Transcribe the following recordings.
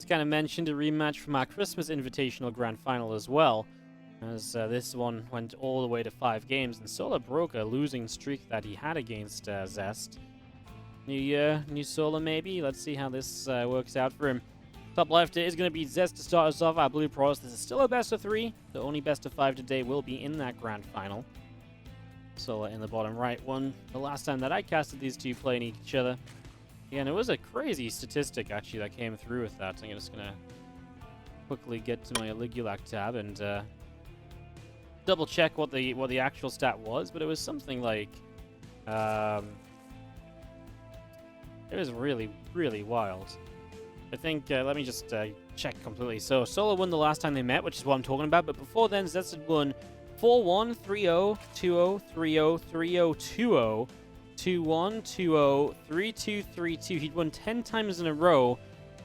kind of mentioned, a rematch from our Christmas Invitational Grand Final as well, as this one went all the way to 5 games, and Solar broke a losing streak that he had against Zest. New year, new Solar maybe? Let's see how this works out for him. Top left, it is going to be Zest to start us off, our Blue Pros. This is still a best of 3. The only best of 5 today will be in that Grand Final. Solar in the bottom right one. The last time that I casted these two playing each other. Yeah, and it was a crazy statistic, actually, that came through with that. I'm just going to quickly get to my Ligulac tab and double check what the actual stat was, but it was something like... it was really, really wild. I think, let me just check completely. So, Solar won the last time they met, which is what I'm talking about, but before then, Zest had won 4-1, 3-0, 2-0, 3-0, 3-0, 2-0, 2-1, 2-0, 3-2, 3-2. He'd won 10 times in a row.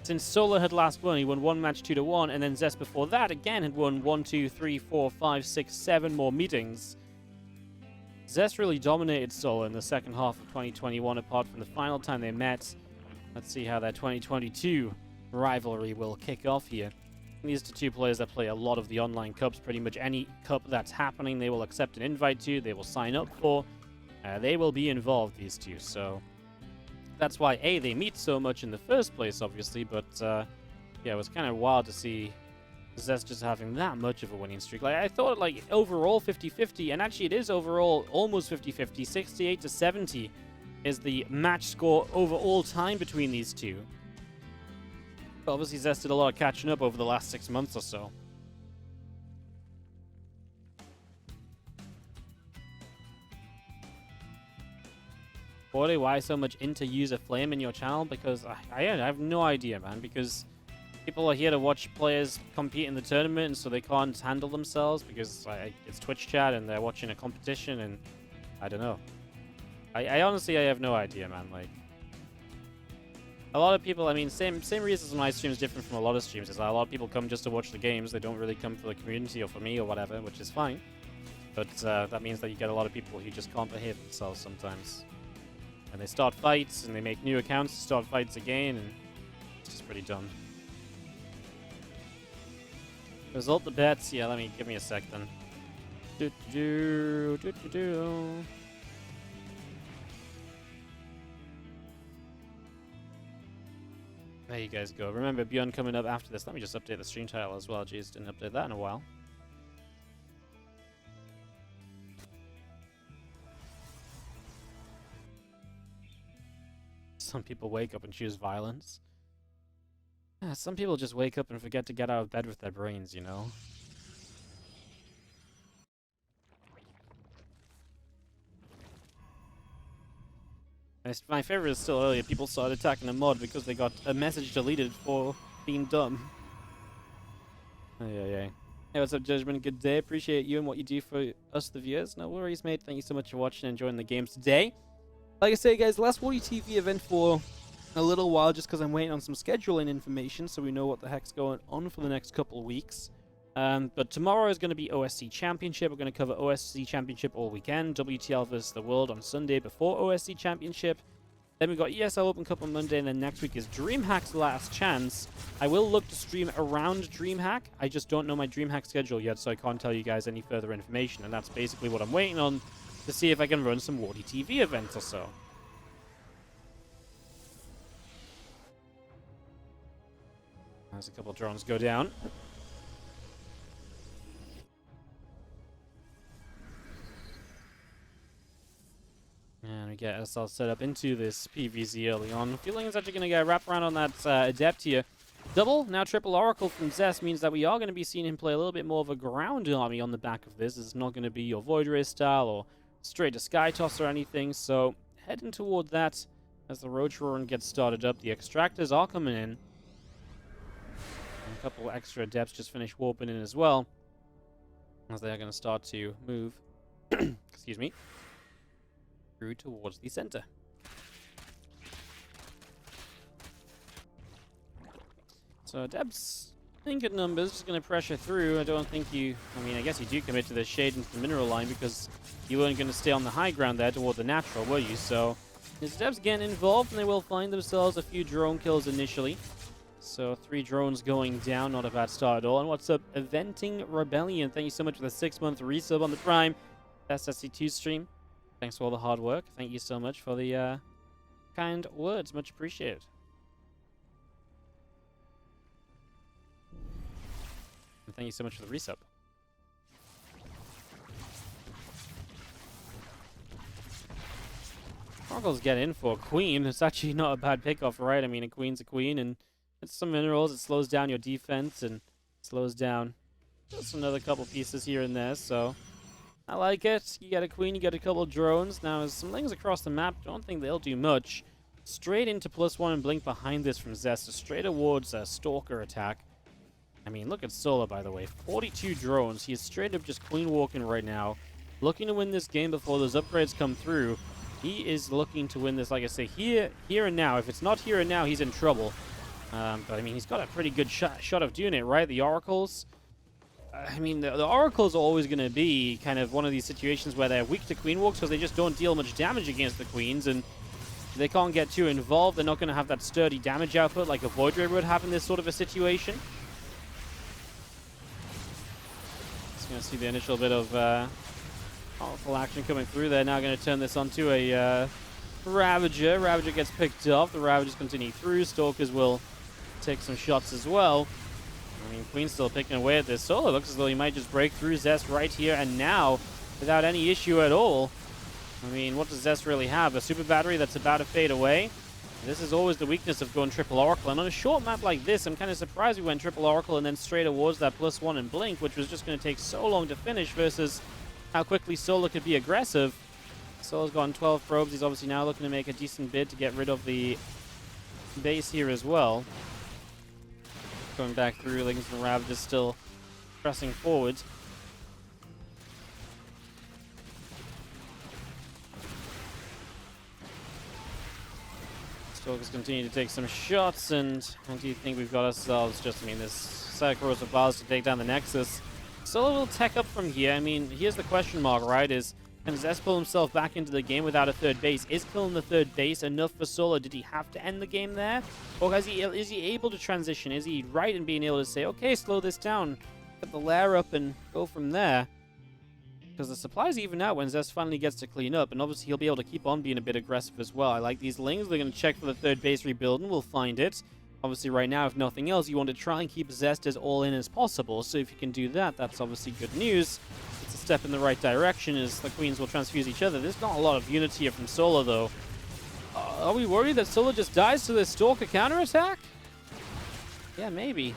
Since Solar had last won, he won one match 2-1, and then Zest before that again had won 1, 2, 3, 4, 5, 6, 7 more meetings. Zest really dominated Solar in the second half of 2021, apart from the final time they met. Let's see how that 2022 rivalry will kick off here. These are two players that play a lot of the online cups. Pretty much any cup that's happening, they will accept an invite to, they will sign up for. They will be involved, these two, so that's why, A, they meet so much in the first place, obviously, but, yeah, it was kind of wild to see Zest just having that much of a winning streak. Like, I thought, like, overall 50-50, and actually it is overall almost 50-50, 68-70 is the match score over all time between these two. But obviously, Zest did a lot of catching up over the last 6 months or so. Wardy, why so much inter-user flame in your channel? Because I have no idea, man. Because people are here to watch players compete in the tournament, and so they can't handle themselves because it's Twitch chat and they're watching a competition, and I don't know. I honestly, I have no idea, man. Like, a lot of people, I mean, same reasons my stream is different from a lot of streams. Is that a lot of people come just to watch the games. They don't really come for the community or for me or whatever, which is fine. But that means that you get a lot of people who just can't behave themselves sometimes. And they start fights, and they make new accounts to start fights again, and it's just pretty dumb. Result the bets. Yeah, give me a sec then. There you guys go. Remember, Beyond coming up after this. Let me just update the stream title as well. Jeez, didn't update that in a while. Some people wake up and choose violence. Yeah, some people just wake up and forget to get out of bed with their brains, you know? My favorite is still earlier. People started attacking a mod because they got a message deleted for being dumb. Hey, what's up, Judgment? Good day. Appreciate you and what you do for us, the viewers. No worries, mate. Thank you so much for watching and enjoying the games today. Like I say, guys, last WardiTV event for a little while just because I'm waiting on some scheduling information so we know what the heck's going on for the next couple of weeks. But tomorrow is going to be OSC Championship. We're going to cover OSC Championship all weekend. WTL vs. the World on Sunday before OSC Championship. Then we've got ESL Open Cup on Monday, and then next week is DreamHack's last chance. I will look to stream around DreamHack. I just don't know my DreamHack schedule yet, so I can't tell you guys any further information. And that's basically what I'm waiting on to see if I can run some WardiTV events or so. There's a couple of drones go down. And we get ourselves set up into this PvZ early on. Feeling it's actually going to get wrapped around on that Adept here. Double, now triple Oracle from Zest means that we are going to be seeing him play a little bit more of a ground army on the back of this. It's not going to be your Void Ray style or straight to Sky Toss or anything. So heading toward that as the Roach Roaring gets started up. The Extractors are coming in. And a couple extra Adepts just finished warping in as well, as they are going to start to move, excuse me, through towards the center. So Adepts, I think good numbers, just going to pressure through. I don't think you, I mean, I guess you do commit to the shade into the mineral line because you weren't going to stay on the high ground there toward the natural, were you? So the Adepts getting involved, and they will find themselves a few drone kills initially. So 3 drones going down, not a bad start at all. And what's up, Eventing Rebellion? Thank you so much for the 6-month resub on the Prime SSC2 stream. Thanks for all the hard work. Thank you so much for the kind words. Much appreciated. And thank you so much for the resub. Oracles get in for a queen. It's actually not a bad pickoff, right? I mean, a queen's a queen, and it's some minerals. It slows down your defense and slows down just another couple pieces here and there. So I like it. You get a queen, you get a couple drones. Now, there's some things across the map. Don't think they'll do much. Straight into +1 and blink behind this from Zest. Straight towards a stalker attack. I mean, look at Solar, by the way. 42 drones. He is straight up just queen walking right now. Looking to win this game before those upgrades come through. He is looking to win this, like I say, here and now. If it's not here and now, he's in trouble. But, I mean, he's got a pretty good shot of doing it, right? The Oracles. I mean, the Oracles are always going to be kind of one of these situations where they're weak to queen walks because they just don't deal much damage against the queens, and they can't get too involved. They're not going to have that sturdy damage output like a Void Ray would have in this sort of a situation. Just going to see the initial bit of powerful action coming through. They're now going to turn this onto a Ravager. Ravager gets picked off. The Ravagers continue through. Stalkers will take some shots as well. I mean, Queen's still picking away at this. Solar looks as though he might just break through Zest right here and now without any issue at all. I mean, what does Zest really have? A super battery that's about to fade away? This is always the weakness of going triple Oracle. And on a short map like this, I'm kind of surprised we went triple Oracle and then straight towards that +1 and blink, which was just going to take so long to finish versus how quickly Solar could be aggressive. Solar's gotten 12 probes. He's obviously now looking to make a decent bid to get rid of the base here as well. Going back through, Lings and Ravagers still pressing forward. Stalkers continue to take some shots, and I do think we've got ourselves just, I mean, this circle of bars to take down the Nexus. Solar will tech up from here. I mean, here's the question mark, right? Can Zest pull himself back into the game without a third base? Is killing the third base enough for Solar? Did he have to end the game there? Or is he able to transition? Is he right in being able to say, okay, slow this down, put the lair up and go from there? Because the supplies even out when Zest finally gets to clean up, and obviously he'll be able to keep on being a bit aggressive as well. I like these Lings. They're going to check for the third base rebuild, and we'll find it. Obviously right now, if nothing else, you want to try and keep Zest as all in as possible. So if you can do that, that's obviously good news. It's a step in the right direction as the queens will transfuse each other. There's not a lot of unity here from Solar, though. Are we worried that Solar just dies to this Stalker counterattack? Yeah, maybe.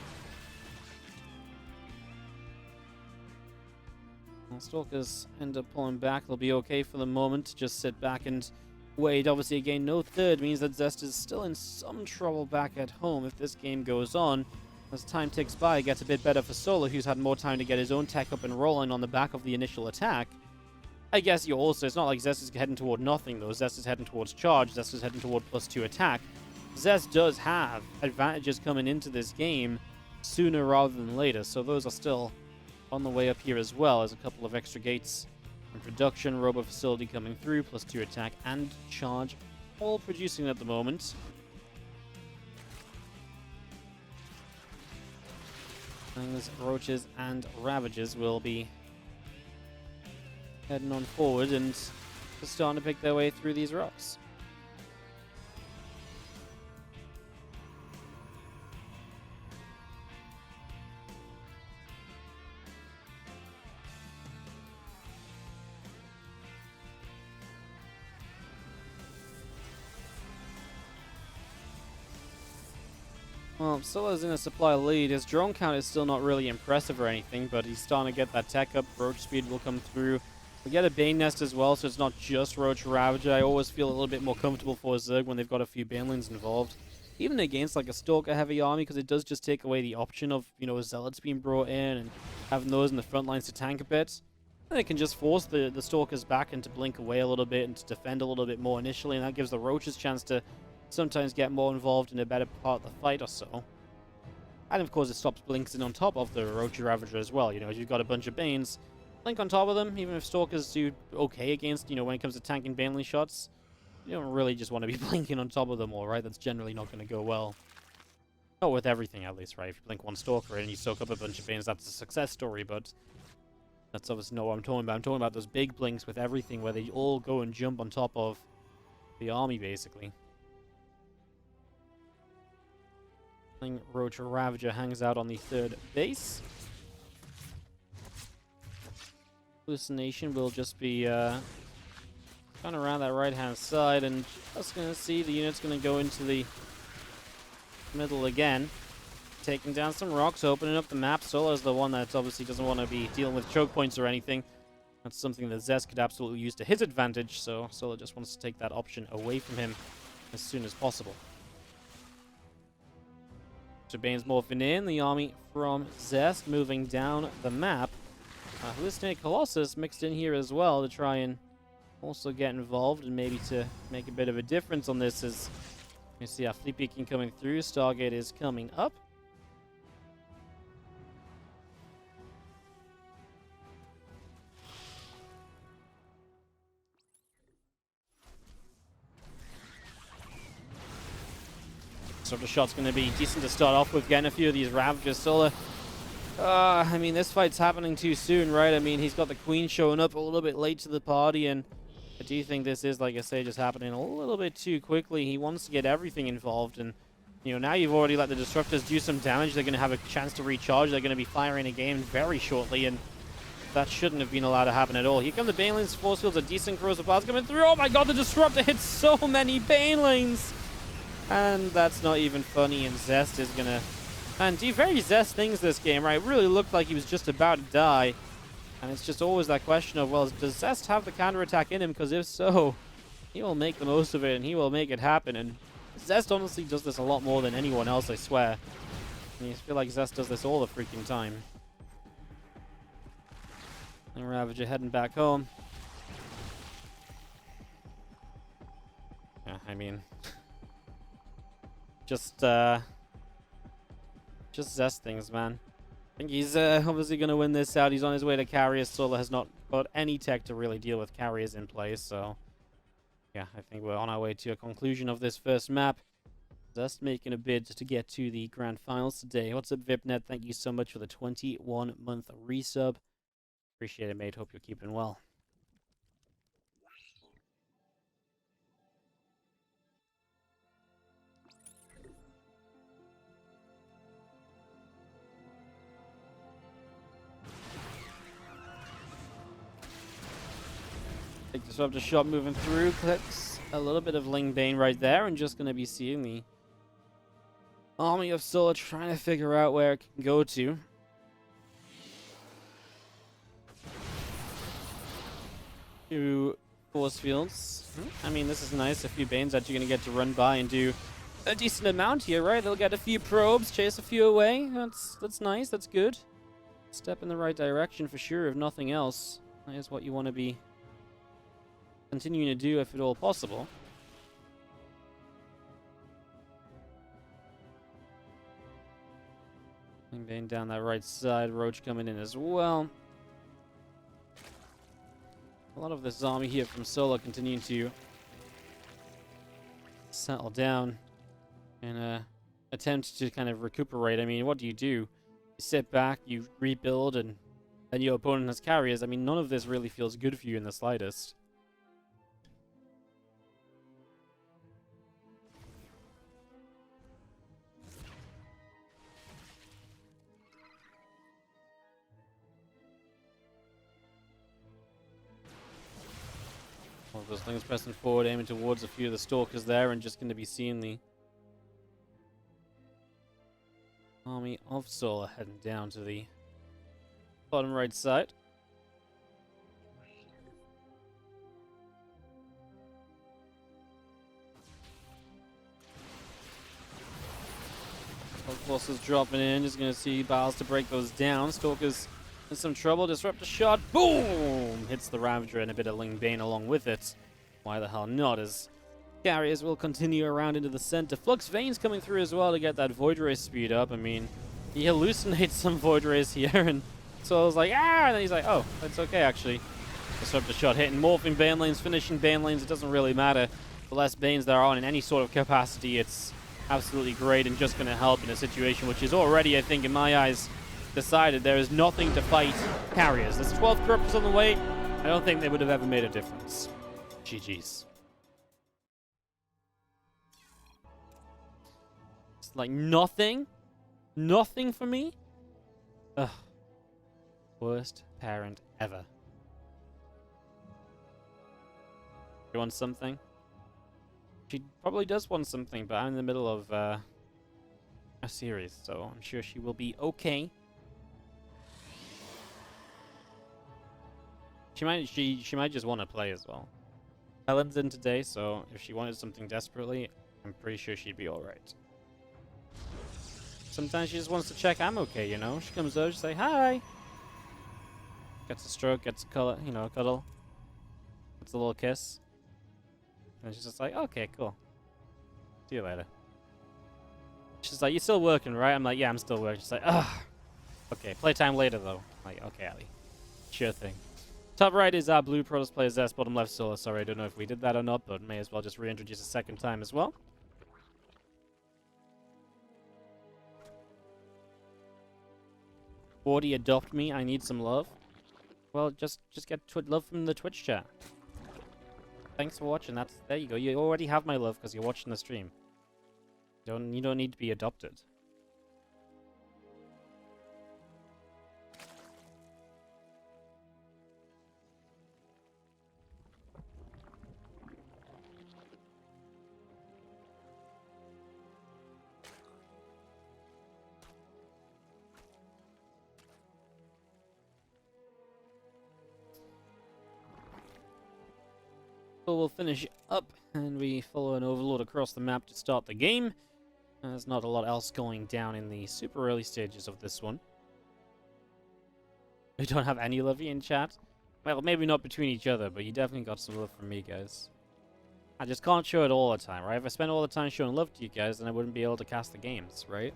Well, Stalkers end up pulling back. They'll be okay for the moment. Just sit back and wait. Obviously, again, no third means that Zest is still in some trouble back at home if this game goes on. As time ticks by, it gets a bit better for Solar, who's had more time to get his own tech up and rolling on the back of the initial attack. I guess you also, it's not like Zest is heading toward nothing, though. Zest is heading towards charge. Zest is heading toward +2 attack. Zest does have advantages coming into this game sooner rather than later, so those are still on the way up here as well. As a couple of extra gates in production, Robo Facility coming through, +2 attack and charge, all producing at the moment. Things, Roaches and Ravagers will be heading on forward and just starting to pick their way through these rocks. Well, Solar's in a supply lead. His drone count is still not really impressive or anything, but he's starting to get that tech up. Roach speed will come through. We get a Bane Nest as well, so it's not just Roach Ravager. I always feel a little bit more comfortable for Zerg when they've got a few Banelings involved. Even against like a Stalker heavy army, because it does just take away the option of, you know, Zealots being brought in and having those in the front lines to tank a bit. And it can just force the Stalkers back and to blink away a little bit and to defend a little bit more initially, and that gives the Roaches a chance to sometimes get more involved in a better part of the fight or so. And of course it stops blinks in on top of the Roach Ravager as well. You know, you've got a bunch of Banes, blink on top of them, even if Stalkers do okay against, you know, when it comes to tanking Baneling shots, you don't really just want to be blinking on top of them all, right? That's generally not going to go well. Not with everything, at least, right? If you blink one Stalker and you soak up a bunch of Banes, that's a success story, but that's obviously not what I'm talking about. I'm talking about those big blinks with everything where they all go and jump on top of the army, basically. I think Roach Ravager hangs out on the third base. Hallucination will just be kind of around that right-hand side, and just going to see the unit's going to go into the middle again. Taking down some rocks, opening up the map. Solar's the one that obviously doesn't want to be dealing with choke points or anything. That's something that Zest could absolutely use to his advantage, so Solar just wants to take that option away from him as soon as possible. So Bane's morphing in, the army from Zest moving down the map. Hallucinate Colossus mixed in here as well to try and also get involved and maybe to make a bit of a difference on this. As you see our fleet peeking coming through, Stargate is coming up. Sort of shot's going to be decent to start off with, getting a few of these Ravagers. Solar, I mean, this fight's happening too soon, right? I mean, he's got the Queen showing up a little bit late to the party, and I do think this is, like I say, just happening a little bit too quickly. He wants to get everything involved, and, you know, now you've already let the Disruptors do some damage. They're going to have a chance to recharge. They're going to be firing again very shortly, and that shouldn't have been allowed to happen at all. Here come the Banelings. Force fields, a decent corrosive blast coming through. Oh my god, the Disruptor hits so many Banelings! And that's not even funny, and Zest is gonna do very Zest things this game, right? It really looked like he was just about to die. And it's just always that question of, well, does Zest have the counterattack in him? Because if so, he will make the most of it, and he will make it happen. And Zest honestly does this a lot more than anyone else, I swear. I feel like Zest does this all the freaking time. And Ravager heading back home. Yeah, I mean... Just Zest things, man. I think he's obviously going to win this out. He's on his way to carriers. Solar has not got any tech to really deal with carriers in place, so... Yeah, I think we're on our way to a conclusion of this first map. Zest making a bid to get to the grand finals today. What's up, VipNet? Thank you so much for the 21-month resub. Appreciate it, mate. Hope you're keeping well. Take Disruptor shot moving through, clicks a little bit of Ling Bane right there, and just going to be seeing the army of Solar trying to figure out where it can go to. Two force fields. I mean, this is nice. A few Banes that you're going to get to run by and do a decent amount here, right? They'll get a few probes, chase a few away. That's nice. That's good. Step in the right direction for sure, if nothing else. That is what you want to be continuing to do if at all possible. And Bane down that right side, Roach coming in as well. A lot of this army here from Solar continuing to settle down and attempt to kind of recuperate. I mean, what do? You sit back, you rebuild, and then your opponent has carriers. I mean, none of this really feels good for you in the slightest. One of those things pressing forward, aiming towards a few of the Stalkers there, and just going to be seeing the army of Solar heading down to the bottom right side. Forces dropping in, just going to see Baals to break those down. Stalkers in some trouble. Disruptor shot, boom! Hits the Ravager and a bit of Ling Bane along with it. Why the hell not, as carriers will continue around into the center. Flux Veins coming through as well to get that Void Ray speed up. I mean, he hallucinates some Void Rays here, and so I was like, ah! And then he's like, oh, that's okay, actually. Disruptor shot hitting morphing Bane lanes, finishing Bane lanes. It doesn't really matter. The less Banes there are in any sort of capacity, it's absolutely great and just going to help in a situation which is already, I think, in my eyes, decided there is nothing to fight carriers. There's 12 corruptors on the way. I don't think they would have ever made a difference. GG's. It's like nothing. Nothing for me. Ugh. Worst parent ever. You want something? She probably does want something, but I'm in the middle of a series, so I'm sure she will be okay. She might just want to play as well. Helen's in today, so if she wanted something desperately, I'm pretty sure she'd be alright. Sometimes she just wants to check I'm okay, you know? She comes over, she say hi. Gets a stroke, gets a cuddle, you know, a cuddle. Gets a little kiss. And she's just like, okay, cool. See you later. She's like, you still working, right? I'm like, yeah, I'm still working. She's like, ugh. Okay, playtime later, though. I'm like, okay, Ali. Sure thing. Top right is our blue Protoss player Zest. Bottom left, Solar. Sorry, I don't know if we did that or not, but may as well just reintroduce a second time as well. Wardy, adopt me. I need some love. Well, just get love from the Twitch chat. Thanks for watching. There you go. You already have my love because you're watching the stream. You don't need to be adopted. So we'll finish up and we follow an overlord across the map to start the game. There's not a lot else going down in the super early stages of this one. We don't have any love in chat. Well, maybe not between each other, but you definitely got some love from me, guys. I just can't show it all the time, right? If I spent all the time showing love to you guys, then I wouldn't be able to cast the games, right?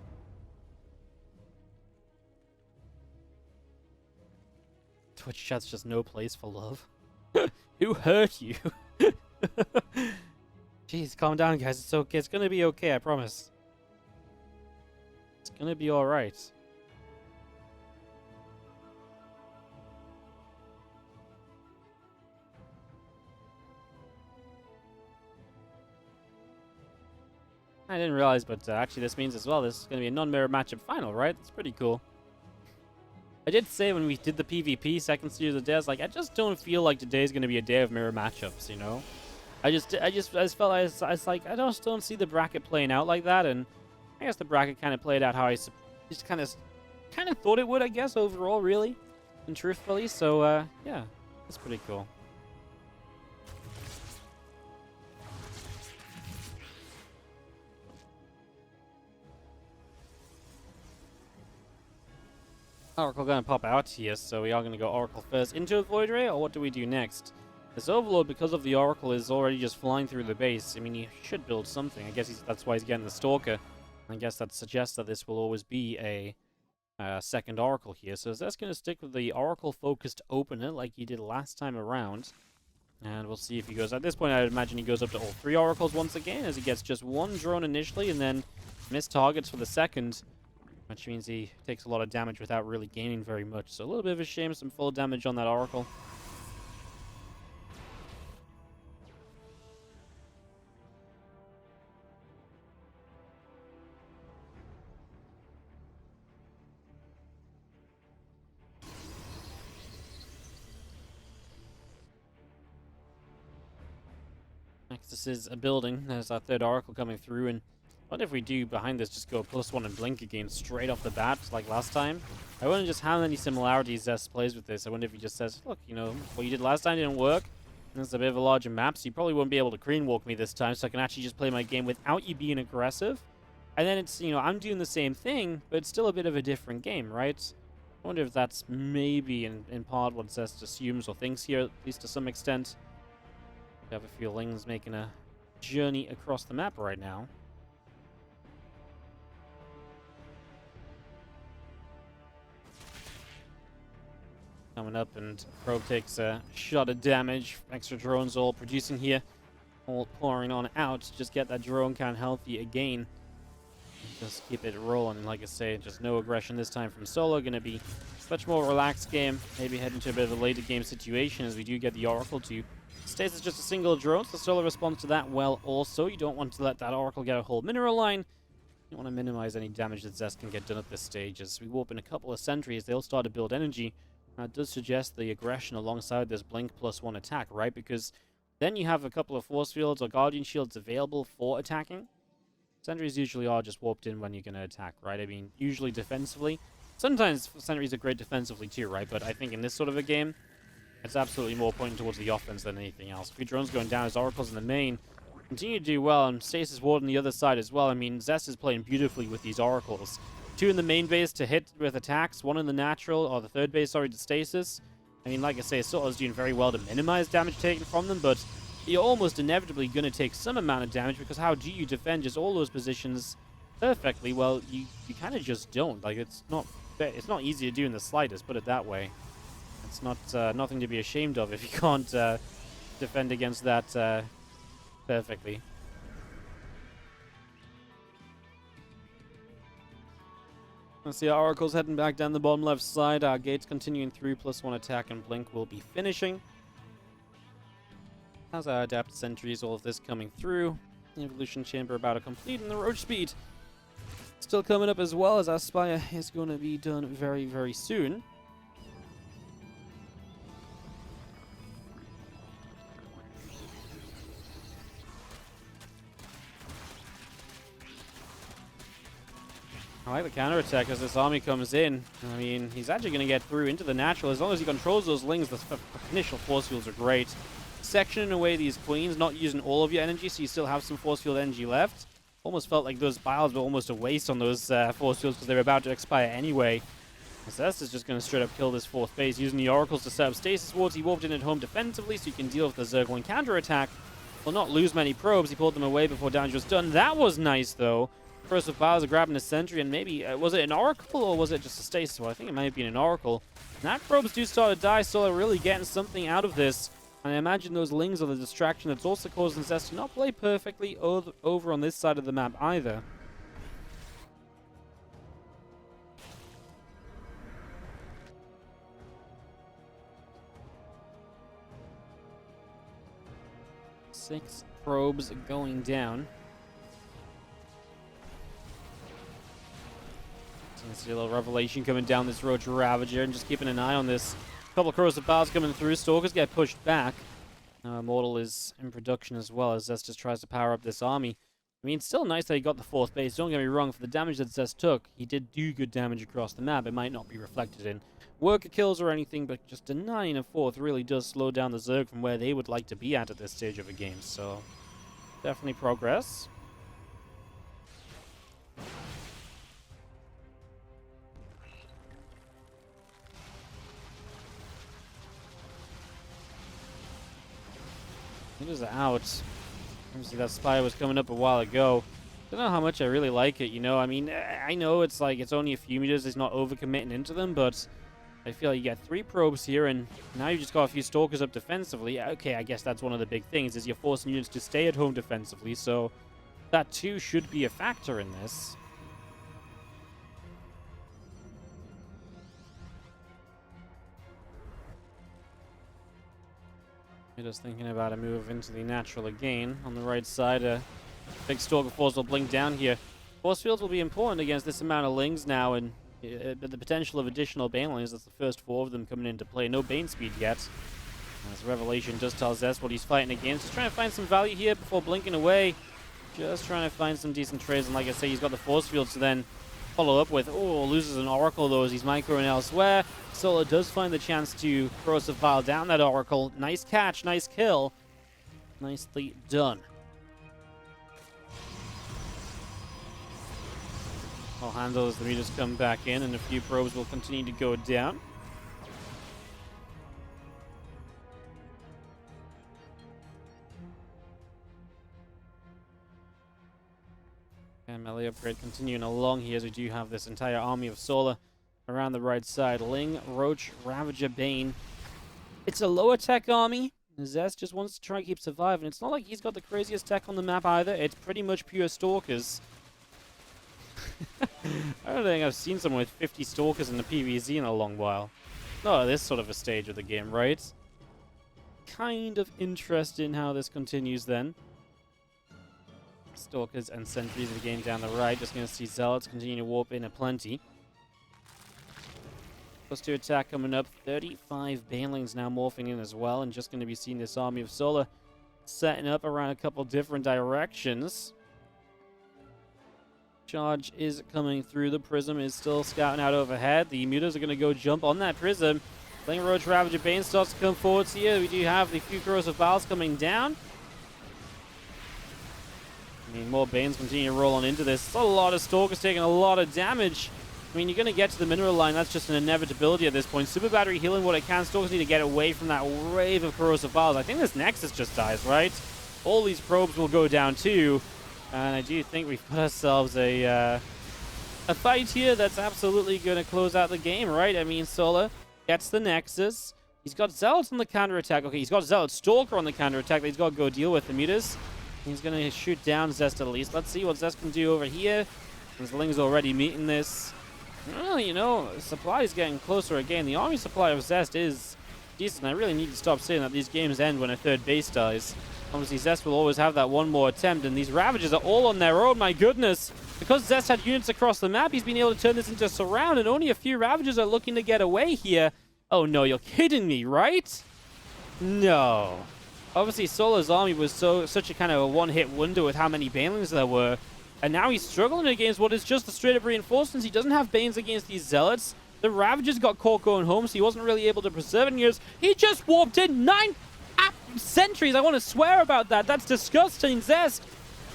Twitch chat's just no place for love. Who hurt you? Jeez, calm down, guys. It's okay. It's gonna be okay, I promise. It's gonna be alright. I didn't realize, but actually this means as well, this is gonna be a non-mirror matchup final, right? That's pretty cool. I did say when we did the PvP second series of the day, I was like, I just don't feel like today's gonna be a day of mirror matchups, you know? I just felt I was like, I just don't see the bracket playing out like that, and I guess the bracket kind of played out how I just kind of thought it would, I guess, overall, really, and truthfully. So yeah, that's pretty cool. Oracle gonna pop out here, so we are gonna go Oracle first into a Void Ray, or what do we do next? This Overlord, because of the Oracle, is already just flying through the base. I mean, he should build something. I guess that's why he's getting the Stalker. I guess that suggests that this will always be a second Oracle here. So that's going to stick with the Oracle-focused opener like he did last time around. And we'll see if he goes... At this point, I would imagine he goes up to all 3 Oracles once again, as he gets just 1 drone initially, and then missed targets for the second, which means he takes a lot of damage without really gaining very much. So a little bit of a shame, some full damage on that Oracle. Next, this is a building. There's our third Oracle coming through, and what if we do behind this just go +1 and blink again straight off the bat like last time? I wonder just how many similarities Zest plays with this. I wonder if he just says, look, you know, what you did last time didn't work, and it's a bit of a larger map, so you probably won't be able to green walk me this time, so I can actually just play my game without you being aggressive. And then it's, you know, I'm doing the same thing, but it's still a bit of a different game, right? I wonder if that's maybe in part what Zest assumes or thinks here, at least to some extent. I have a feeling he's making a journey across the map right now. Coming up, and Probe takes a shot of damage. Extra drones all producing here. All pouring on out to just get that drone count healthy again. Just keep it rolling. Like I say, just no aggression this time from Solar. Going to be much more relaxed game. Maybe head into a bit of a later game situation as we do get the Oracle to stays as just a single drone. So Solar responds to that well also. You don't want to let that Oracle get a whole mineral line. You want to minimize any damage that Zest can get done at this stage. As we warp in a couple of sentries, they'll start to build energy. That does suggest the aggression alongside this Blink +1 attack, right? Because then you have a couple of Force Fields or Guardian Shields available for attacking. Sentries usually are just warped in when you're going to attack, right? I mean, usually defensively. Sometimes sentries are great defensively too, right? But I think in this sort of a game, it's absolutely more pointing towards the offense than anything else. A few drones going down as Oracles in the main continue to do well, and Stasis Ward on the other side as well. I mean, Zest is playing beautifully with these Oracles. 2 in the main base to hit with attacks, 1 in the natural, or the third base, sorry, to Stasis. I mean, like I say, Solar's doing very well to minimize damage taken from them, but you're almost inevitably going to take some amount of damage, because how do you defend just all those positions perfectly? Well, you kind of just don't. Like, it's not easy to do in the slightest, put it that way. It's not nothing to be ashamed of if you can't defend against that perfectly. Let's see, our Oracle's heading back down the bottom left side. Our Gates continuing through, +1 attack, and Blink will be finishing. How's our Adapt Sentries, all of this coming through. The Evolution Chamber about to complete, and the Roach Speed still coming up as well, as our Spire is going to be done very, very soon. I like the counterattack as this army comes in. I mean, he's actually going to get through into the natural. As long as he controls those lings, the initial force fields are great. Sectioning away these queens, not using all of your energy, so you still have some force field energy left. Almost felt like those biles were almost a waste on those force fields because they were about to expire anyway. Zest is just going to straight up kill this 4th base, using the Oracles to set up stasis wards. He warped in at home defensively, so you can deal with the Zergling counterattack. Will not lose many probes. He pulled them away before damage was done. That was nice, though. First of Biles are grabbing a sentry, and maybe, was it an Oracle or was it just a stasis? Well, I think it might have been an Oracle. That probes do start to die, so they're really getting something out of this. And I imagine those lings are the distraction that's also causing Zest to not play perfectly over on this side of the map either. Six probes going down. So you see a little revelation coming down this road to Ravager, and just keeping an eye on this. A couple of corrosive bars coming through. Stalkers get pushed back. Immortal is in production as well, as Zest just tries to power up this army. I mean, it's still nice that he got the 4th base. Don't get me wrong, for the damage that Zest took, he did do good damage across the map. It might not be reflected in worker kills or anything, but just denying a 4th really does slow down the Zerg from where they would like to be at this stage of a game. So, definitely progress. It is out. Obviously, that Spire was coming up a while ago. Don't know how much I really like it, you know? I mean, I know it's like, it's only a few meters, it's not overcommitting into them, but I feel like you get 3 probes here, and now you've just got a few Stalkers up defensively. Okay, I guess that's one of the big things, is you're forcing units to stay at home defensively, so that too should be a factor in this. Just thinking about a move into the natural again. On the right side, a big Stalker Force will blink down here. Force fields will be important against this amount of lings now, and the potential of additional Banelings. That's the first 4 of them coming into play. No Bane speed yet. As Revelation does tell Zest what he's fighting against. Just trying to find some value here before blinking away. Just trying to find some decent trades, and like I say, he's got the force fields to then follow up with. Oh, loses an Oracle though as he's microing elsewhere. Solar does find the chance to corrosive pile down that Oracle. Nice catch, nice kill. Nicely done. I'll handle as the meters come back in, and a few probes will continue to go down. And melee upgrade continuing along here, as we do have this entire army of Solar around the right side. Ling, Roach, Ravager, Bane. It's a lower tech army. Zest just wants to try and keep surviving. It's not like he's got the craziest tech on the map either. It's pretty much pure Stalkers. I don't think I've seen someone with 50 Stalkers in the PvZ in a long while. Not at this sort of a stage of the game, right? Kind of interested in how this continues then. Stalkers and Sentries of the game down the right. Just going to see Zealots continue to warp in aplenty. +2 attack coming up. 35 Banelings now morphing in as well. And just going to be seeing this army of Solar setting up around a couple different directions. Charge is coming through. The Prism is still scouting out overhead. The Mutas are going to go jump on that Prism. Fling Roach Ravager Bane starts to come forwards here. We do have the few Corrosive Vials coming down. I mean, more Banes continue to roll on into this. It's a lot of Stalkers taking a lot of damage. I mean, you're going to get to the mineral line. That's just an inevitability at this point. Super Battery healing what it can. Stalkers need to get away from that wave of Corrosive Vials. I think this Nexus just dies, right? All these probes will go down too. And I do think we've put ourselves a fight here that's absolutely going to close out the game, right? I mean, Solar gets the Nexus. He's got Zealots on the counterattack. Okay, he's got Zealot Stalker on the counterattack that he's got to go deal with. The Mutas. He's going to shoot down Zest at least. Let's see what Zest can do over here. His Ling's already meeting this. Well, you know, supply is getting closer again. The army supply of Zest is decent. I really need to stop saying that these games end when a third base dies. Obviously, Zest will always have that one more attempt, and these Ravagers are all on their own, my goodness. Because Zest had units across the map, he's been able to turn this into a surround, and only a few Ravagers are looking to get away here. Oh no, you're kidding me, right? No. Obviously, Solar's army was such a kind of a one-hit wonder with how many Banelings there were. And now he's struggling against what is just the straight-up reinforcements. He doesn't have Banes against these Zealots. The Ravagers got caught going home, so he wasn't really able to preserve it. He just warped in 9 sentries. I want to swear about that. That's disgusting, Zest.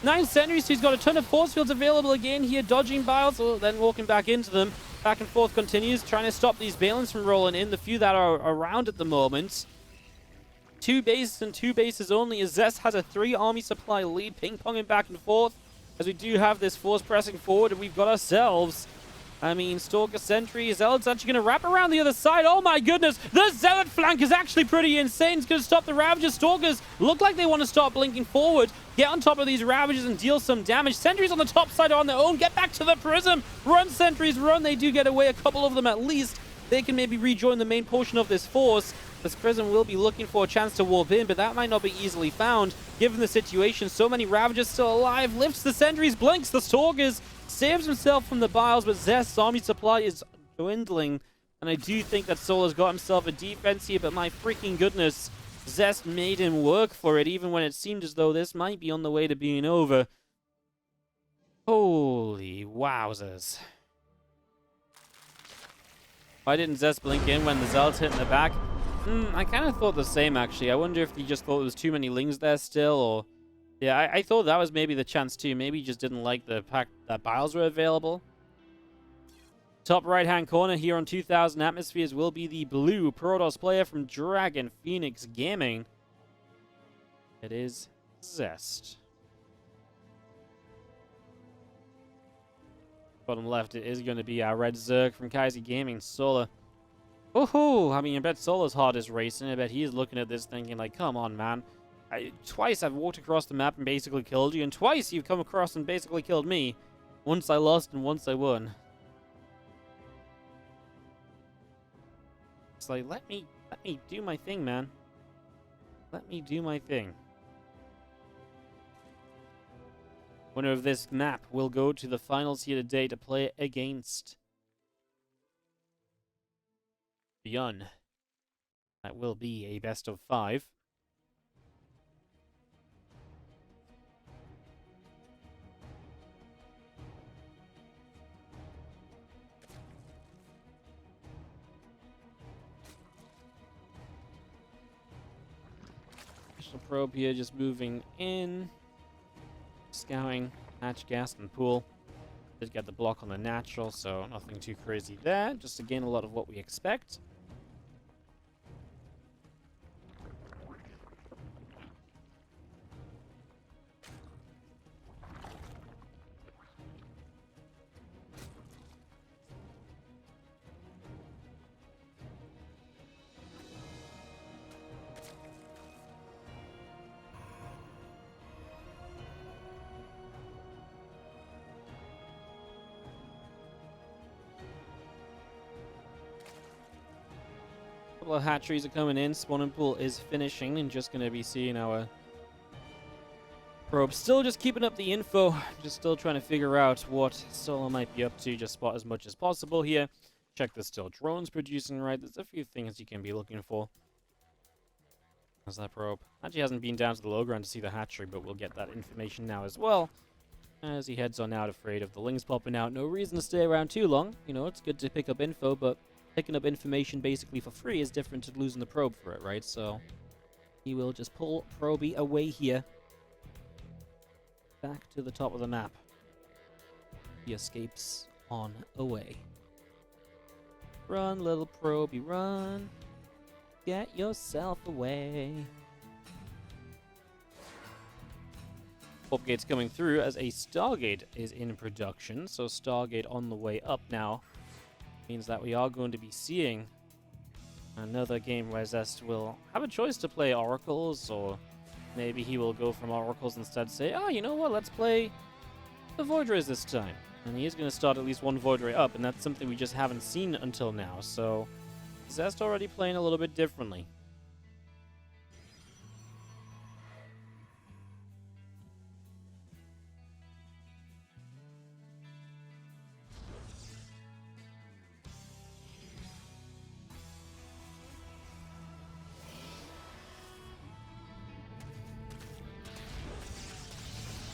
9 sentries, so he's got a ton of force fields available again here, dodging Biles, then walking back into them. Back and forth continues, trying to stop these Banelings from rolling in, the few that are around at the moment. 2 bases and 2 bases only, as Zest has a 3 army supply lead, ping-ponging back and forth, as we do have this force pressing forward, and we've got ourselves, I mean, Stalker Sentry. Zealot's actually going to wrap around the other side. Oh my goodness, the Zealot flank is actually pretty insane. It's going to stop the Ravager. Stalkers look like they want to start blinking forward, get on top of these Ravagers and deal some damage. Sentries on the top side are on their own. Get back to the Prism. Run, Sentries, run. They do get away, a couple of them at least. They can maybe rejoin the main portion of this force. This Prism will be looking for a chance to warp in, but that might not be easily found, given the situation. So many Ravagers still alive. Lifts the Sentries, blinks the Stalkers, saves himself from the Biles, but Zest's army supply is dwindling. And I do think that Solar's got himself a defense here, but my freaking goodness, Zest made him work for it, even when it seemed as though this might be on the way to being over. Holy wowzers. Why didn't Zest blink in when the Zealots hit in the back? I kind of thought the same, actually. I wonder if he just thought there was too many Lings there still, or... Yeah, I thought that was maybe the chance, too. Maybe he just didn't like the fact that Biles were available. Top right-hand corner here on 2000 Atmospheres will be the blue Protoss player from Dragon Phoenix Gaming. It is Zest. Bottom left, it is going to be our red Zerg from Kaiser Gaming, Solar. Oh, I mean, I bet Solar's heart is racing. I bet he's looking at this thinking, like, come on, man. Twice I've walked across the map and basically killed you, and twice you've come across and basically killed me. Once I lost and once I won. It's like, let me do my thing, man. Let me do my thing. Winner of this map will go to the finals here today to play against Beyond. That will be a best of 5. Special probe here just moving in. Scouting, hatch, gas, and pool. Did get the block on the natural, so nothing too crazy there. Just again, a lot of what we expect. couple of hatcheries are coming in. Spawning pool is finishing, and just going to be seeing our probe. Still just keeping up the info. Just still trying to figure out what Solar might be up to. Just spot as much as possible here. Check there's still drones producing right. There's a few things you can be looking for. There's that probe. Actually hasn't been down to the low ground to see the hatchery, but we'll get that information now as well. As he heads on out, afraid of the lings popping out. No reason to stay around too long. You know, it's good to pick up info, but picking up information basically for free is different to losing the probe for it, right? So he will just pull Probey away here. Back to the top of the map. He escapes on away. Run, little Probey, run. Get yourself away. Warp gate's coming through as a Stargate is in production. So Stargate on the way up now. Means that we are going to be seeing another game where Zest will have a choice to play Oracles, or maybe he will go from Oracles instead, say, oh, you know what, let's play the Void Rays this time. And he is going to start at least one Void Ray up, and that's something we just haven't seen until now. So Zest already playing a little bit differently.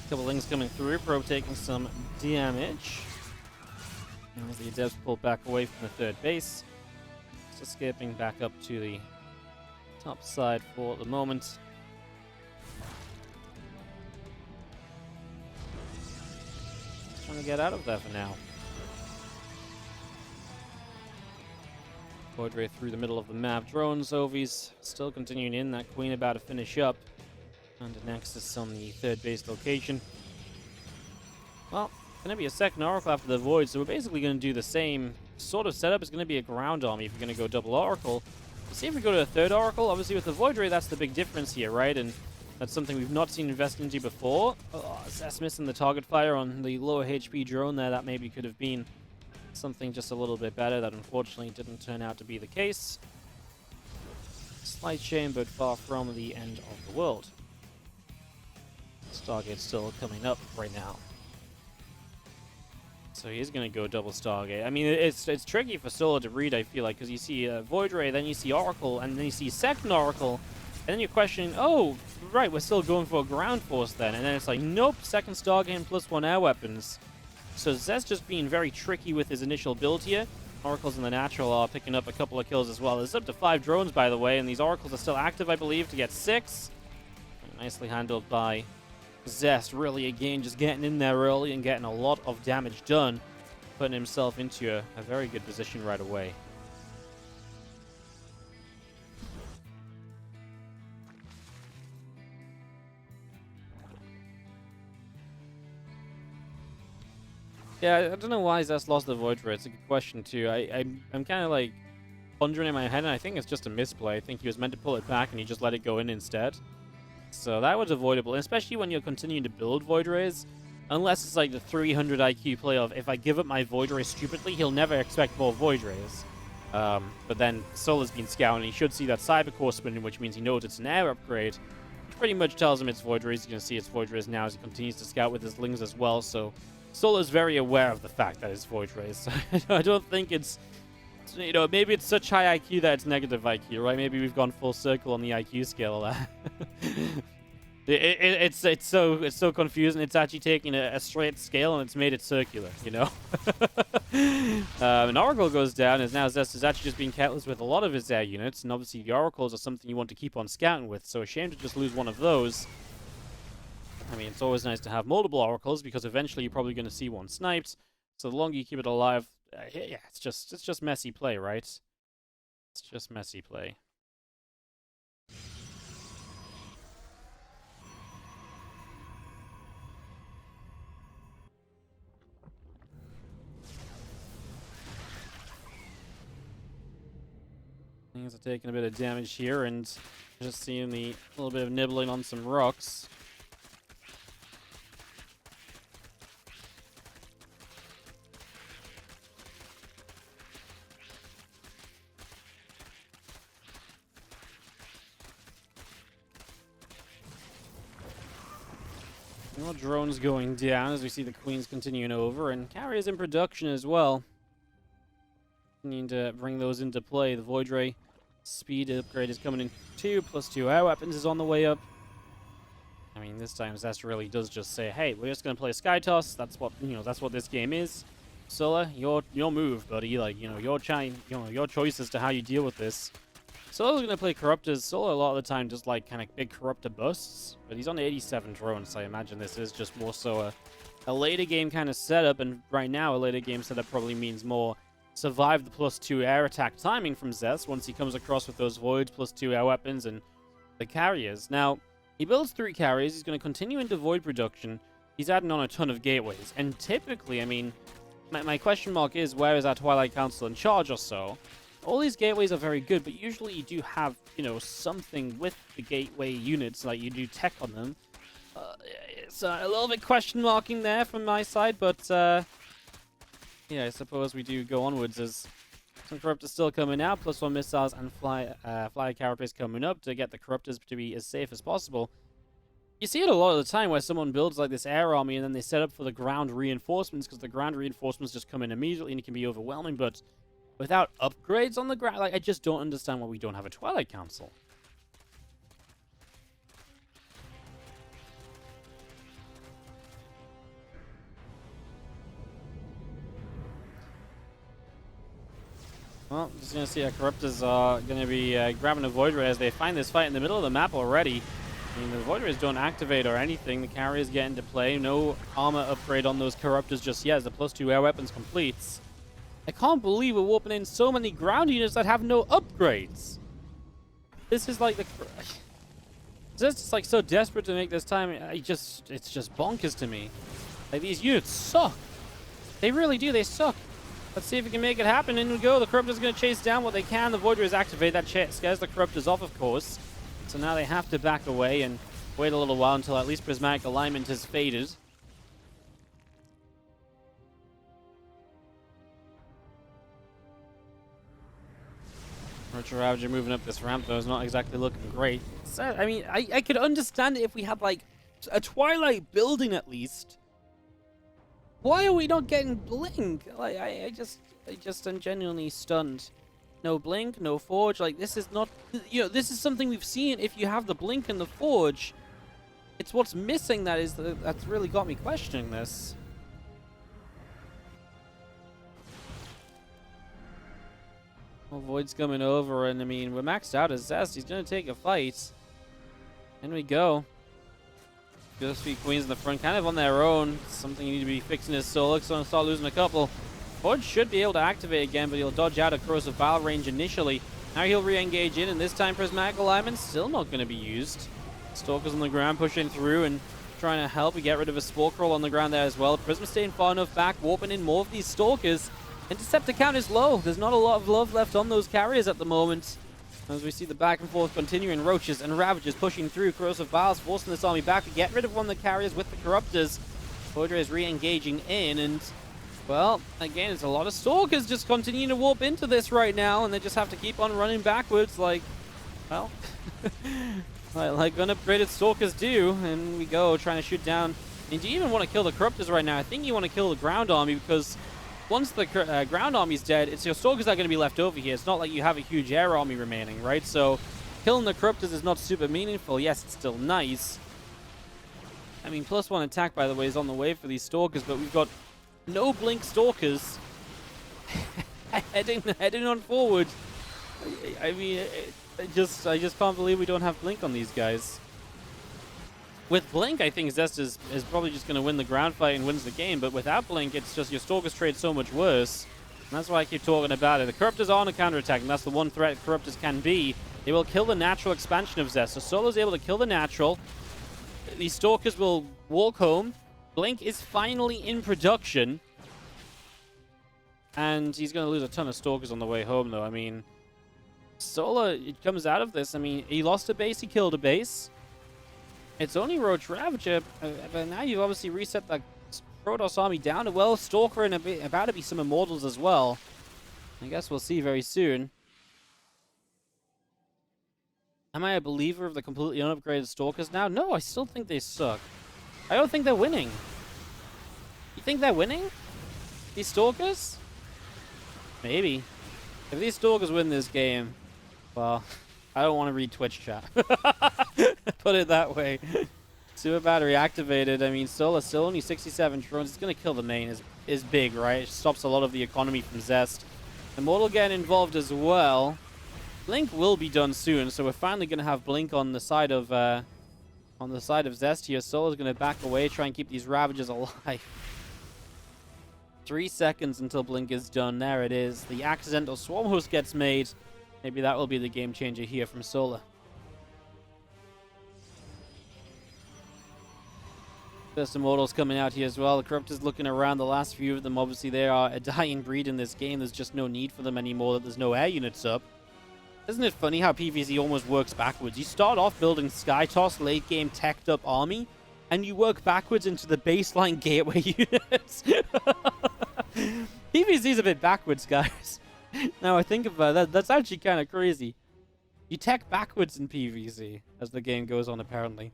Couple things coming through. Probe taking some damage. As the Adepts pull back away from the third base. Just escaping back up to the top side for the moment. Just trying to get out of there for now. Void Ray through the middle of the map. Drones, Ovies still continuing in. That Queen about to finish up. And a Nexus on the third base location. Well, it's going to be a second Oracle after the Void, so we're basically going to do the same sort of setup. It's going to be a ground army if you're going to go double Oracle. We'll see if we go to a third Oracle. Obviously, with the Void Ray, that's the big difference here, right? And that's something we've not seen invested into before. Oh, Zest missing the target fire on the lower HP drone there. That maybe could have been something just a little bit better. That unfortunately didn't turn out to be the case. Slight shame, but far from the end of the world. Stargate still coming up right now. So he's going to go double Stargate. I mean, it's tricky for Solar to read, I feel like, because you see Void Ray, then you see Oracle, and then you see second Oracle, and then you're questioning, oh, right, we're still going for a ground force then. And then it's like, nope, second Stargate and +1 air weapons. So Zest just being very tricky with his initial build here. Oracles in the natural are picking up a couple of kills as well. There's up to 5 drones, by the way, and these Oracles are still active, I believe, to get 6. Nicely handled by Zest, really, again, just getting in there early and getting a lot of damage done, putting himself into a very good position right away. Yeah, I don't know why Zest lost the Void Ray. It's a good question, too. I'm kind of, like, pondering in my head, and I think it's just a misplay. I think he was meant to pull it back, and he just let it go in instead. So that was avoidable, especially when you're continuing to build Void Rays. Unless it's like the 300 IQ play of, if I give up my Void Ray stupidly, he'll never expect more Void Rays. But then Solar's been scouting, he should see that Cyber Core spinning, which means he knows it's an air upgrade. Which pretty much tells him it's Void Rays. You can see it's Void Rays now as he continues to scout with his Lings as well. So Solar's very aware of the fact that it's Void Rays. I don't think it's, you know, maybe it's such high IQ that it's negative IQ, right? Maybe we've gone full circle on the IQ scale. It's so confusing. It's actually taking a straight scale and it's made it circular, you know. An Oracle goes down, as now Zest is actually just being careless with a lot of his air units, and obviously the Oracles are something you want to keep on scouting with. So a shame to just lose one of those. I mean, it's always nice to have multiple Oracles because eventually you're probably going to see one sniped. So the longer you keep it alive, yeah, it's just messy play, right? It's just messy play. Things are taking a bit of damage here, and just seeing the little bit of nibbling on some rocks. More drones going down as we see the Queens continuing over, and carriers in production as well. Need to bring those into play. The Void Ray speed upgrade is coming in 2, +2 air weapons is on the way up. I mean, this time Zest really does just say, hey, we're just going to play Sky Toss. That's what, that's what this game is. Solar, your move, buddy. Like, your choice as to how you deal with this. Solar's going to play Corruptors. Solar a lot of the time does like kind of big Corruptor busts, but he's on 87 drones, so I imagine this is just more so a later game kind of setup, and right now a later game setup probably means more survive the +2 air attack timing from Zest once he comes across with those voids, +2 air weapons, and the carriers. Now, he builds 3 carriers. He's going to continue into void production. He's adding on a ton of gateways, and typically, I mean, my question mark is, where is our Twilight Council in charge or so? All these gateways are very good, but usually you do have, something with the gateway units, like you do tech on them. It's a little bit question marking there from my side, but yeah, I suppose we do go onwards as some Corruptors still coming out, +1 missiles and flyer carapace coming up to get the Corruptors to be as safe as possible. You see it a lot of the time where someone builds like this air army and then they set up for the ground reinforcements, because the ground reinforcements just come in immediately and it can be overwhelming, but without upgrades on the ground, like, I just don't understand why we don't have a Twilight Council. Well, just going to see our Corruptors are going to be grabbing a Void Ray as they find this fight in the middle of the map already. I mean, the Void Rays don't activate or anything. The carriers get into play. No armor upgrade on those Corruptors just yet as the +2 air weapons completes. I can't believe we're warping in so many ground units that have no upgrades. This is like the... This is like so desperate to make this time. It's just bonkers to me. Like, these units suck. They really do. They suck. Let's see if we can make it happen. In we go. The Corruptor's going to chase down what they can. The Void Rays activate. That scares the Corruptors off, of course. So now they have to back away and wait a little while until at least prismatic alignment has faded. Roger Ravager moving up this ramp, though, is not exactly looking great. So, I mean, I could understand it if we had, like, a Twilight building at least. Why are we not getting Blink? Like, I just am genuinely stunned. No Blink, no Forge. Like, this is not... this is something we've seen if you have the Blink and the Forge. It's what's missing that's really got me questioning this. Well, Void's coming over, and I mean, we're maxed out as Zest. He's going to take a fight. In we go. Those 3 Queens in the front, kind of on their own. Something you need to be fixing his Solar, so going to start losing a couple. Forge should be able to activate again, but he'll dodge out of Corrosive Battle range initially. Now he'll re-engage in, and this time Prismatic Alignment still not going to be used. Stalkers on the ground pushing through and trying to help. We get rid of a Spore Crawl on the ground there as well. Prisma staying far enough back, warping in more of these Stalkers. Interceptor count is low. There's not a lot of love left on those carriers at the moment. As we see the back and forth continuing, Roaches and Ravagers pushing through. Corrosive Battles forcing this army back to get rid of one of the carriers with the Corruptors. Void Ray is re-engaging in, and, well, again, it's a lot of Stalkers just continuing to warp into this right now, and they just have to keep on running backwards like, well, like unupgraded Stalkers do. And we go, trying to shoot down. And do you even want to kill the Corruptors right now? I think you want to kill the ground army, because once the ground army's dead, it's your Stalkers that are going to be left over here. It's not like you have a huge air army remaining, right? So killing the Corruptors is not super meaningful. Yes, it's still nice. I mean, +1 attack, by the way, is on the way for these Stalkers, but we've got no Blink Stalkers heading on forward. I mean, I just can't believe we don't have Blink on these guys. With Blink, I think Zest is probably just going to win the ground fight and wins the game, but without Blink, it's just your Stalkers trade so much worse. And that's why I keep talking about it. The Corruptors are on a counterattack, and that's the one threat Corruptors can be. They will kill the natural expansion of Zest. So Solar's able to kill the natural. These Stalkers will walk home. Blink is finally in production. And he's going to lose a ton of Stalkers on the way home, though. I mean, Solar, it comes out of this. I mean, he lost a base, he killed a base. It's only Roach Ravager, but now you've obviously reset the Protoss army down to, well, Stalker and about to be some Immortals as well. I guess we'll see very soon. Am I a believer of the completely unupgraded Stalkers now? No, I still think they suck. I don't think they're winning. You think they're winning? These Stalkers? Maybe. If these Stalkers win this game, well, I don't want to read Twitch chat. Put it that way. Super battery activated. I mean, Solar still only 67 drones. It's going to kill the main. Is big, right? It stops a lot of the economy from Zest. Immortal getting involved as well. Blink will be done soon, so we're finally going to have Blink on the side of Zest here. Solar's going to back away, try and keep these Ravagers alive. 3 seconds until Blink is done. There it is. The accidental Swarm Host gets made. Maybe that will be the game changer here from Solar. First Immortals coming out here as well. The Corruptors looking around. The last few of them, obviously, they are a dying breed in this game. There's just no need for them anymore. There's no air units up. Isn't it funny how PvZ almost works backwards? You start off building Skytoss late game teched up army, and you work backwards into the baseline gateway units. PvZ is a bit backwards, guys. Now I think about that, that's actually kind of crazy. You tech backwards in PvZ as the game goes on, apparently.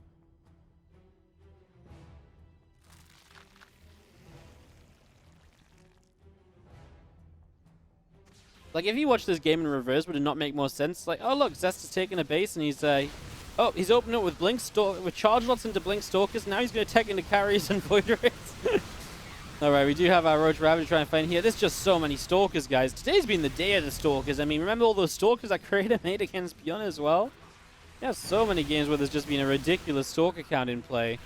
Like, if you watch this game in reverse, would it not make more sense? Like, oh look, Zest is taking a base and he's he's opening up with with charge lots into Blink Stalkers. Now he's going to tech into carriers and Void Rays. Alright, we do have our Roach Ravager trying to find here. There's just so many Stalkers, guys. Today's been the day of the Stalkers. I mean, remember all those Stalkers that Creator made against Beyond as well? Yeah, so many games where there's just been a ridiculous Stalker count in play.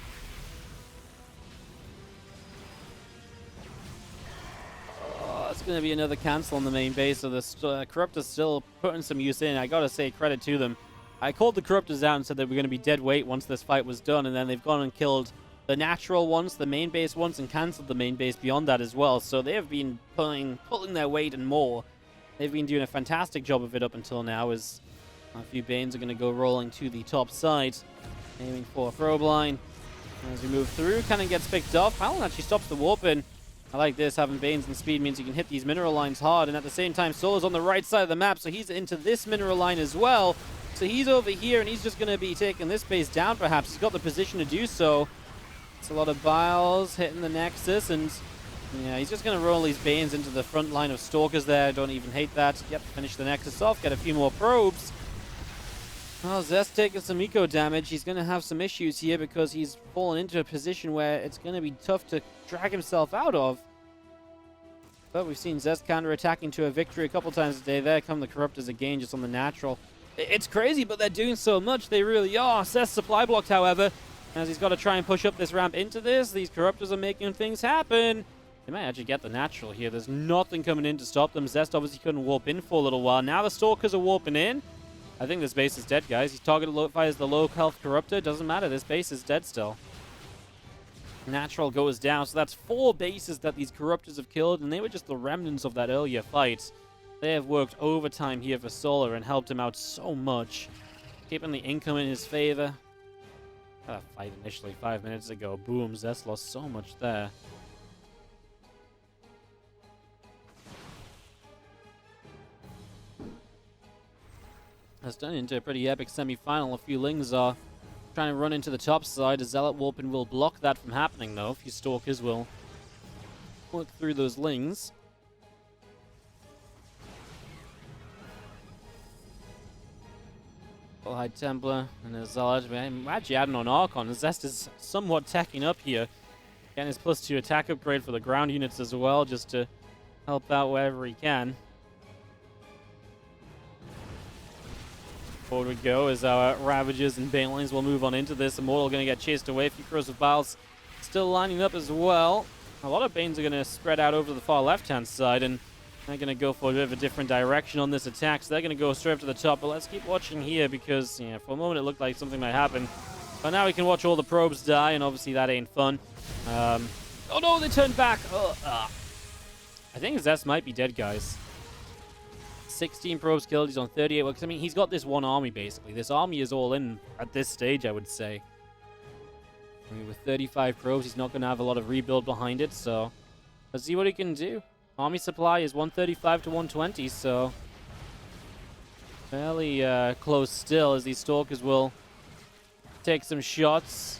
It's going to be another cancel on the main base, so the Corruptors still putting some use in. I gotta say, credit to them. I called the Corruptors out and said they were going to be dead weight once this fight was done, and then they've gone and killed the natural ones, the main base ones, and cancelled the main base beyond that as well. So they have been pulling their weight and more. They've been doing a fantastic job of it up until now, as a few Banes are going to go rolling to the top side, aiming for a probe line. As we move through, Cannon gets picked off. Howland actually stops the warp in. I like this. Having Banes and speed means you can hit these mineral lines hard, and at the same time, Solar's on the right side of the map, so he's into this mineral line as well. So he's over here, and he's just going to be taking this base down, perhaps. He's got the position to do so. It's a lot of Biles hitting the Nexus, and yeah, he's just going to roll these Banes into the front line of Stalkers there. Don't even hate that. Yep, finish the Nexus off, get a few more probes. Well, Zest taking some eco damage. He's going to have some issues here because he's fallen into a position where it's going to be tough to drag himself out of. But we've seen Zest counter-attacking to a victory a couple times today. There come the Corruptors again, just on the natural. It's crazy, but they're doing so much. They really are. Zest supply blocked, however, as he's got to try and push up this ramp into this. These Corruptors are making things happen. They might actually get the natural here. There's nothing coming in to stop them. Zest obviously couldn't warp in for a little while. Now the Stalkers are warping in. I think this base is dead, guys. He's targeted fires the low health Corruptor. Doesn't matter. This base is dead still. Natural goes down. So that's 4 bases that these Corruptors have killed, and they were just the remnants of that earlier fight. They have worked overtime here for Solar and helped him out so much. Keeping the income in his favor. That fight initially 5 minutes ago. Boom. Zest lost so much there. Has done into a pretty epic semi-final. A few Lings are trying to run into the top side. A Zealot Warpin will block that from happening, though. A few Stalkers will work through those Lings. High Templar and a Zealot. I'm actually adding on Archon. Zest is somewhat teching up here. Getting his +2 attack upgrade for the ground units as well, just to help out wherever he can. Forward we go as our Ravagers and Banelings will move on into this. Immortal going to get chased away. A few Corrosive Biles still lining up as well. A lot of Banes are going to spread out over to the far left-hand side, and they're going to go for a bit of a different direction on this attack. So they're going to go straight up to the top. But let's keep watching here because, yeah, for a moment it looked like something might happen. But now we can watch all the probes die, and obviously that ain't fun. Oh no, they turned back. I think Zest might be dead, guys. 16 probes killed. He's on 38 works. I mean, he's got this one army, basically. This army is all in at this stage, I would say. I mean, with 35 probes, he's not going to have a lot of rebuild behind it, so let's see what he can do. Army supply is 135 to 120, so fairly close still, as these Stalkers will take some shots.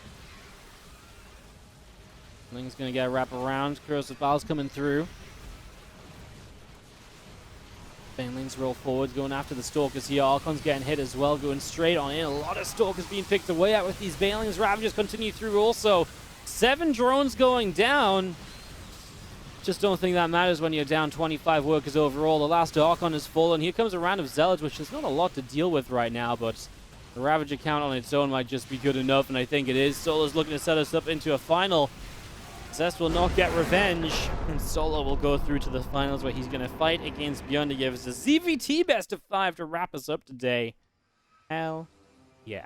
Ling's going to get a wrap around. Corrosive Bowl's coming through. Banelings roll forward, going after the Stalkers here. Archon's getting hit as well, going straight on in. A lot of Stalkers being picked away at with these Banelings. Ravagers continue through also. 7 drones going down. Just don't think that matters when you're down 25 workers overall. The last Archon has fallen. Here comes a round of Zealots, which is not a lot to deal with right now, but the Ravager count on its own might just be good enough, and I think it is. Solar's looking to set us up into a final. Zest will not get revenge, and Solar will go through to the finals where he's going to fight against Beyond to give us a ZVT best of 5 to wrap us up today. Hell yeah.